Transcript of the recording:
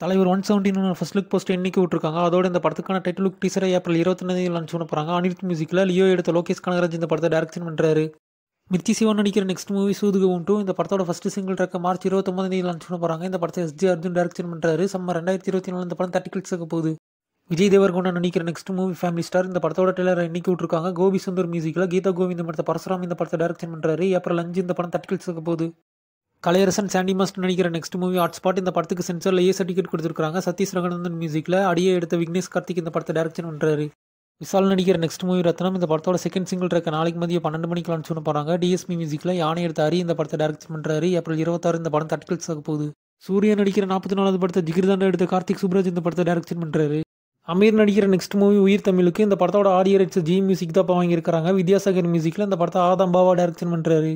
தலைவர் 117 first look poster இன்னைக்கு விட்டுருக்காங்க. அதோட இந்த படத்துக்கான டைட்டில் லுக் டீசரை ஏப்ரல் 21 லான்ச் பண்ண போறாங்க. அனிருத் மியூசிக்ல லியோ எடுத்த லோகேஷ் கனகராஜ் இந்த படத்தை டைரக்ஷன் பண்றாரு. மிர்ச்சி சிவன் நடிக்கிற நெக்ஸ்ட் மூவி சூதுகவும் 2 இந்த படத்தோட ஃபர்ஸ்ட் சிங்கிள் ட்ராக்கை மார்ச் 29 லான்ச் பண்ண போறாங்க. இந்த படத்தை எஸ்ஜே அர்ஜுன் டைரக்ஷன் பண்றாரு. சம்மர் 2024 இந்த படம் 30 கிளிக்ஸுக்கு போகுது. விஜய் தேவர்கொண்டா நடிக்கிற நெக்ஸ்ட் மூவி ஃபேமிலி ஸ்டார் இந்த படத்தோட ட்ரெய்லரை இன்னைக்கு விட்டுருக்காங்க. கோபி சுந்தர் மியூசிக்ல கீதா கோவிந்த் இந்த படத்தை பரசுராம் இந்த படத்தை டைரக்ஷன் பண்றாரு. ஏப்ரல் 5 இந்த படம் 30 கிளிக்ஸுக்கு போகுது. கலையரசன் சாண்டி மாஸ்டர் நடிக்கிற நெக்ஸ்ட் மூவி ஹாட்ஸ்பாட் இந்த படத்துக்கு சென்சார்ல ஏ சர்டிஃபிகேட் கொடுத்துருக்காங்க. சதீஷ் ரங்கநாதன் மியூசிக்ல அடியே எடுத்த விக்னேஷ் கார்த்திக் இந்த படத்தை டைரக்ஷன் பண்றாரு. விசால் நடிக்கிற நெக்ஸ்ட் மூவி ரத்னம் இந்த படத்தோட செகண்ட் சிங்கிள் ட்ராக்கை நாளைக்கு மதியம் 12 மணிக்கு லான்ச் பண்ண போறாங்க. டிஎஸ்பி மியூசிக்ல யானை எடுத்த ஹரி இந்த படத்தை டைரக்ஷன் பண்றாரு. ஏப்ரல் 26 இந்த படம் 30 கிளிக்ஸ் ஆக போகுது. சூர்யா நடிக்கிற 44வது படத்தை ஜிகிர்தாண்டா எடுத்த கார்த்திக் சுப்ராஜ் இந்த படத்தை டைரக்ஷன் பண்றாரு. அமீர் நடிக்கிற நெக்ஸ்ட் மூவி உயிர் தமிழுக்கு இந்த படத்தோட ஆடியோ ரைட்ஸ் ஜி மியூசிக் தான் வாங்கியிருக்காங்க. வித்யாசாகர் மியூசிக்ல இந்த படத்தை ஆதம் பாவா டைரக்ஷன் பண்றாரு.